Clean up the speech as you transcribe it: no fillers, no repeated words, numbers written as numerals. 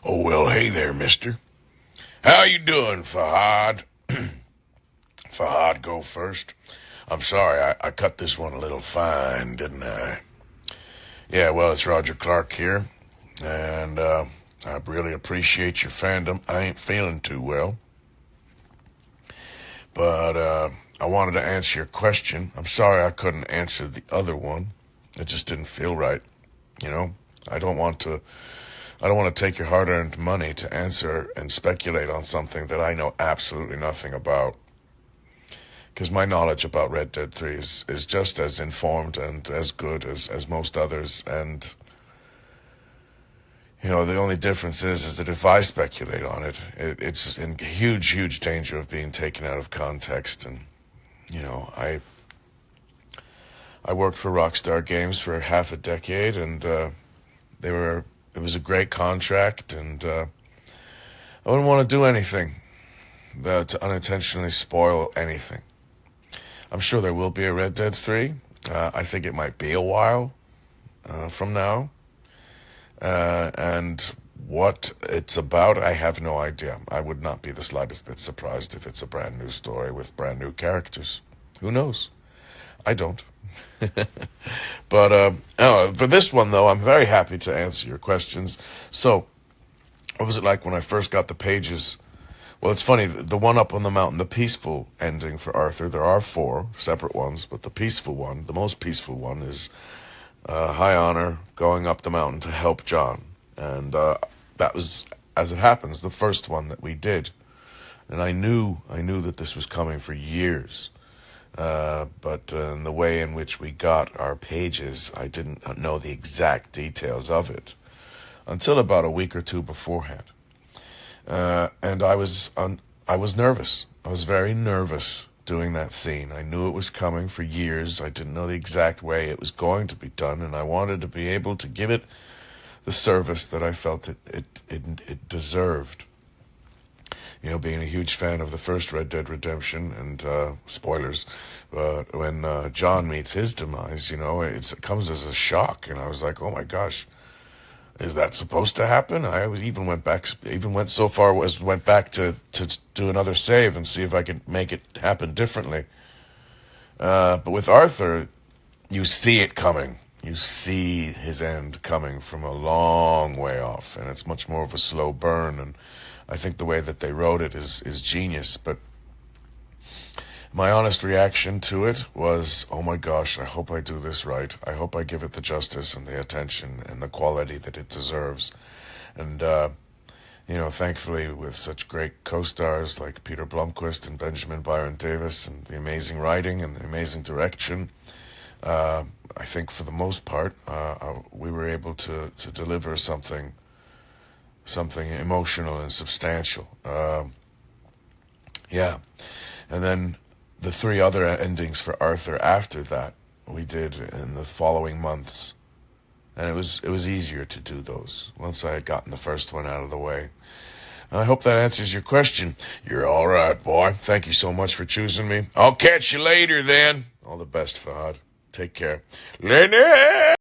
Oh, well, hey there, mister. How you doing, Fahad? Fahad, go first. I'm sorry, I cut this one a little fine, didn't I? Yeah, well, it's Roger Clark here, and I really appreciate your fandom. I ain't feeling too well, but I wanted to answer your question. I'm sorry I couldn't answer the other one. It just didn't feel right, you know? I don't want to I don't want to take your hard-earned money to answer and speculate on something that I know absolutely nothing about. Because my knowledge about Red Dead 3 is just as informed and as good as most others. And, the only difference is that if I speculate on it, it's in huge, huge danger of being taken out of context. And, I worked for Rockstar Games for half a decade, and it was a great contract, and I wouldn't want to do anything to unintentionally spoil anything. I'm sure there will be a Red Dead 3. I think it might be a while from now. And what it's about, I have no idea. I would not be the slightest bit surprised if it's a brand new story with brand new characters. Who knows? I don't. But for this one, though, I'm very happy to answer your questions. So, what was it like when I first got the pages? Well, it's funny, the one up on the mountain, the peaceful ending for Arthur, there are 4 separate ones, but the peaceful one, the most peaceful one, is High Honor going up the mountain to help John. And that was, as it happens, the first one that we did. And I knew that this was coming for years. But in the way in which we got our pages, I didn't know the exact details of it until about a week or two beforehand. And I was nervous. I was very nervous doing that scene. I knew it was coming for years. I didn't know the exact way it was going to be done, and I wanted to be able to give it the service that I felt it deserved. Being a huge fan of the first Red Dead Redemption, and spoilers, but when John meets his demise, it comes as a shock, and I was like, oh my gosh, is that supposed to happen? I went so far as went back to do another save and see if I could make it happen differently. But with Arthur, you see it coming. You see his end coming from a long way off, and it's much more of a slow burn, and I think the way that they wrote it is genius. But my honest reaction to it was, oh my gosh, I hope I do this right. I hope I give it the justice and the attention and the quality that it deserves. And, thankfully with such great co-stars like Peter Blomquist and Benjamin Byron Davis, and the amazing writing and the amazing direction, I think for the most part, we were able to deliver something emotional and substantial. Yeah. And then the 3 other endings for Arthur after that we did in the following months. And it was easier to do those once I had gotten the first one out of the way. And I hope that answers your question. You're all right, boy. Thank you so much for choosing me. I'll catch you later then. All the best, Fahad. Take care. Lenny!